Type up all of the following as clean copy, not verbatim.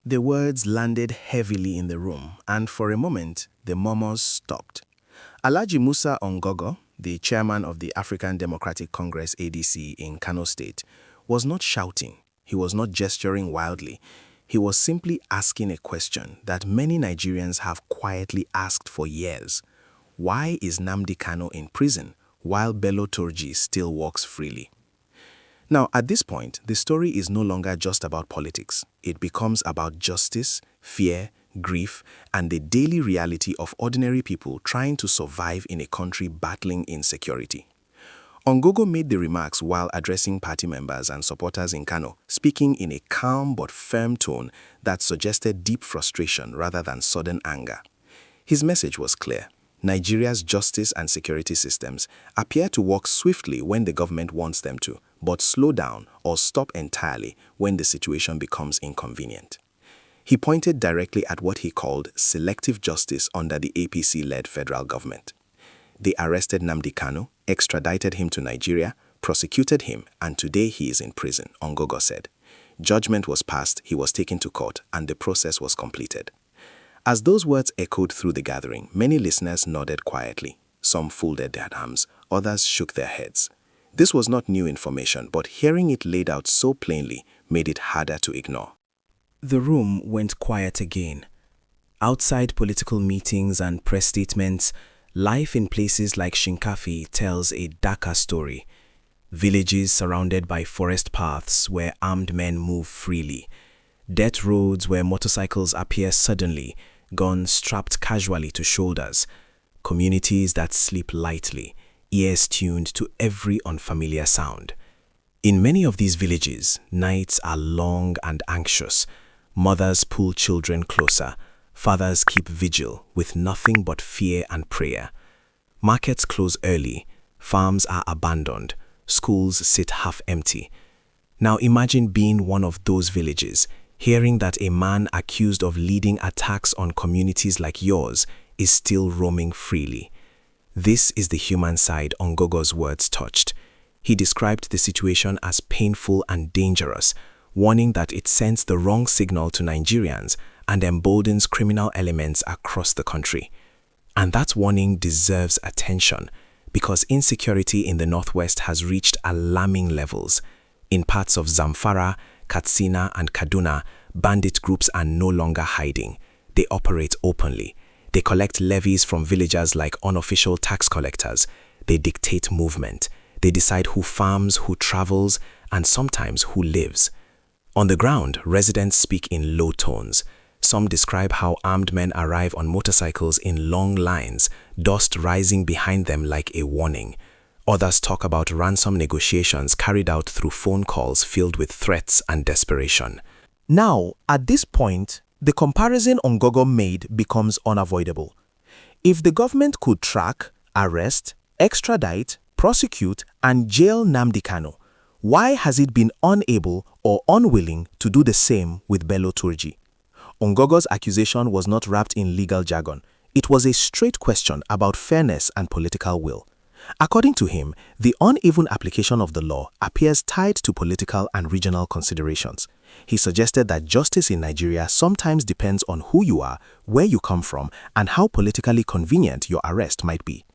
The words landed heavily in the room, and for a moment, the murmurs stopped. Alhaji Musa Ungoggo, the chairman of the African Democratic Congress ADC in Kano State, was not shouting. He was not gesturing wildly. He was simply asking a question that many Nigerians have quietly asked for years. Why is Nnamdi Kanu in prison while Bello Turji still walks freely? Now, at this point, the story is no longer just about politics. It becomes about justice, fear, grief, and the daily reality of ordinary people trying to survive in a country battling insecurity. Ungoggo made the remarks while addressing party members and supporters in Kano, speaking in a calm but firm tone that suggested deep frustration rather than sudden anger. His message was clear. Nigeria's justice and security systems appear to work swiftly when the government wants them to, but slow down or stop entirely when the situation becomes inconvenient. He pointed directly at what he called selective justice under the APC-led federal government. They arrested Nnamdi Kanu, extradited him to Nigeria, prosecuted him, and today he is in prison, Ungoggo said. Judgment was passed, he was taken to court, and the process was completed. As those words echoed through the gathering, many listeners nodded quietly. Some folded their arms, others shook their heads. This was not new information, but hearing it laid out so plainly made it harder to ignore. The room went quiet again. Outside political meetings and press statements, life in places like Shinkafi tells a darker story. Villages surrounded by forest paths where armed men move freely. Dirt roads where motorcycles appear suddenly, guns strapped casually to shoulders. Communities that sleep lightly, ears tuned to every unfamiliar sound. In many of these villages, nights are long and anxious. Mothers pull children closer. Fathers keep vigil with nothing but fear and prayer. Markets close early. Farms are abandoned. Schools sit half empty. Now imagine being one of those villages, hearing that a man accused of leading attacks on communities like yours is still roaming freely. This is the human side Ungoggo's words touched. He described the situation as painful and dangerous, warning that it sends the wrong signal to Nigerians and emboldens criminal elements across the country. And that warning deserves attention because insecurity in the Northwest has reached alarming levels. In parts of Zamfara, Katsina, and Kaduna, bandit groups are no longer hiding. They operate openly. They collect levies from villagers like unofficial tax collectors. They dictate movement. They decide who farms, who travels, and sometimes who lives. On the ground, residents speak in low tones. Some describe how armed men arrive on motorcycles in long lines, dust rising behind them like a warning. Others talk about ransom negotiations carried out through phone calls filled with threats and desperation. Now, at this point, the comparison Ungoggo made becomes unavoidable. If the government could track, arrest, extradite, prosecute, and jail Nnamdi Kanu, why has it been unable or unwilling to do the same with Bello Turji? Ungoggo's accusation was not wrapped in legal jargon. It was a straight question about fairness and political will. According to him, the uneven application of the law appears tied to political and regional considerations. He suggested that justice in Nigeria sometimes depends on who you are, where you come from, and how politically convenient your arrest might be.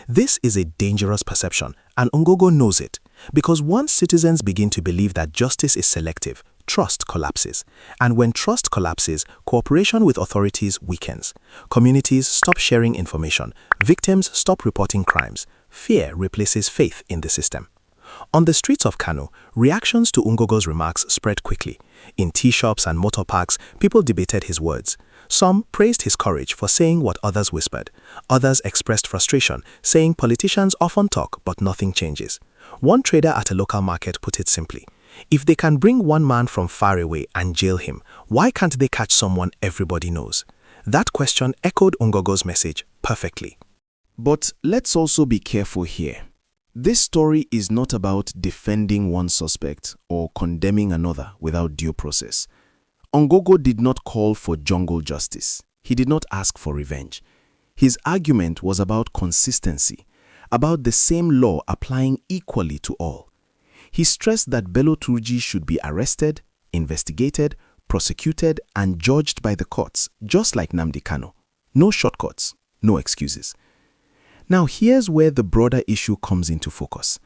This is a dangerous perception, and Ungoggo knows it, because once citizens begin to believe that justice is selective, trust collapses. And when trust collapses, cooperation with authorities weakens. Communities stop sharing information. Victims stop reporting crimes. Fear replaces faith in the system. On the streets of Kano, reactions to Ungoggo's remarks spread quickly. In tea shops and motor parks, people debated his words. Some praised his courage for saying what others whispered. Others expressed frustration, saying politicians often talk but nothing changes. One trader at a local market put it simply, if they can bring one man from far away and jail him, why can't they catch someone everybody knows? That question echoed Ungoggo's message perfectly. But let's also be careful here. This story is not about defending one suspect or condemning another without due process. Ungoggo did not call for jungle justice. He did not ask for revenge. His argument was about consistency, about the same law applying equally to all. He stressed that Bello Turji should be arrested, investigated, prosecuted, and judged by the courts, just like Nnamdi Kanu. No shortcuts, no excuses. Now here's where the broader issue comes into focus.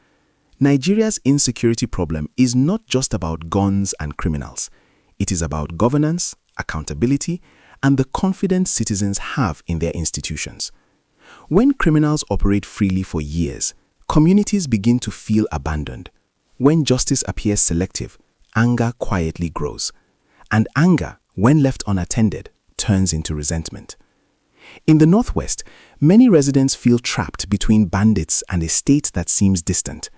Nigeria's insecurity problem is not just about guns and criminals. It is about governance, accountability, and the confidence citizens have in their institutions. When criminals operate freely for years, communities begin to feel abandoned. When justice appears selective, anger quietly grows. And anger, when left unattended, turns into resentment. In the Northwest, many residents feel trapped between bandits and a state that seems distant.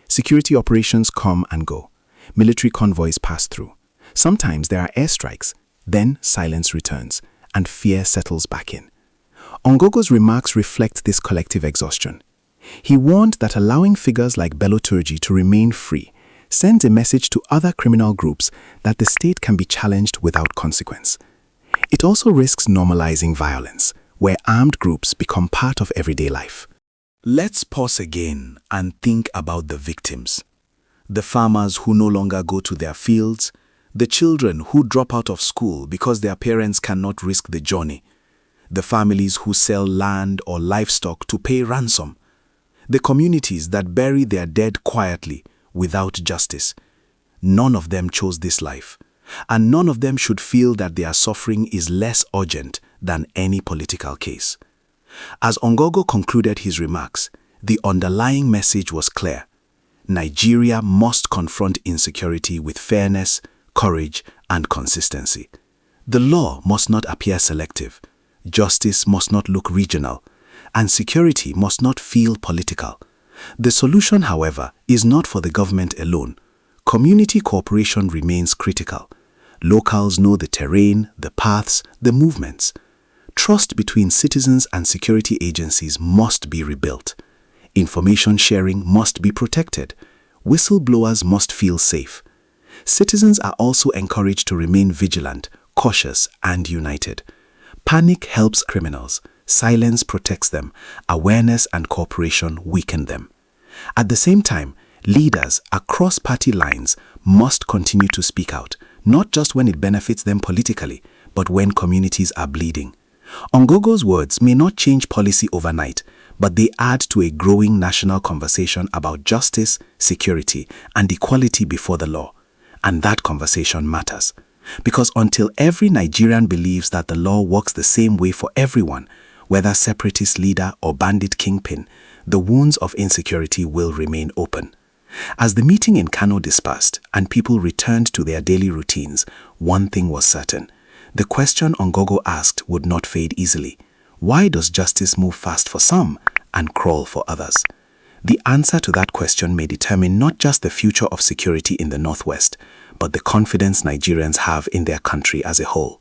Security operations come and go. Military convoys pass through. Sometimes there are airstrikes. Then silence returns, and fear settles back in. Ungoggo's remarks reflect this collective exhaustion. He warned that allowing figures like Bello Turji to remain free sends a message to other criminal groups that the state can be challenged without consequence. It also risks normalizing violence, where armed groups become part of everyday life. Let's pause again and think about the victims. The farmers who no longer go to their fields, the children who drop out of school because their parents cannot risk the journey, the families who sell land or livestock to pay ransom, the communities that bury their dead quietly without justice. None of them chose this life, and none of them should feel that their suffering is less urgent than any political case. As Ungoggo concluded his remarks, the underlying message was clear. Nigeria must confront insecurity with fairness, courage, and consistency. The law must not appear selective, justice must not look regional, and security must not feel political. The solution, however, is not for the government alone. Community cooperation remains critical. Locals know the terrain, the paths, the movements. Trust between citizens and security agencies must be rebuilt. Information sharing must be protected. Whistleblowers must feel safe. Citizens are also encouraged to remain vigilant, cautious, and united. Panic helps criminals. Silence protects them. Awareness and cooperation weaken them. At the same time, leaders across party lines must continue to speak out, not just when it benefits them politically, but when communities are bleeding. Ungoggo's words may not change policy overnight, but they add to a growing national conversation about justice, security, and equality before the law. And that conversation matters. Because until every Nigerian believes that the law works the same way for everyone, whether separatist leader or bandit kingpin, the wounds of insecurity will remain open. As the meeting in Kano dispersed and people returned to their daily routines, one thing was certain. The question Ungoggo asked would not fade easily. Why does justice move fast for some and crawl for others? The answer to that question may determine not just the future of security in the Northwest, but the confidence Nigerians have in their country as a whole.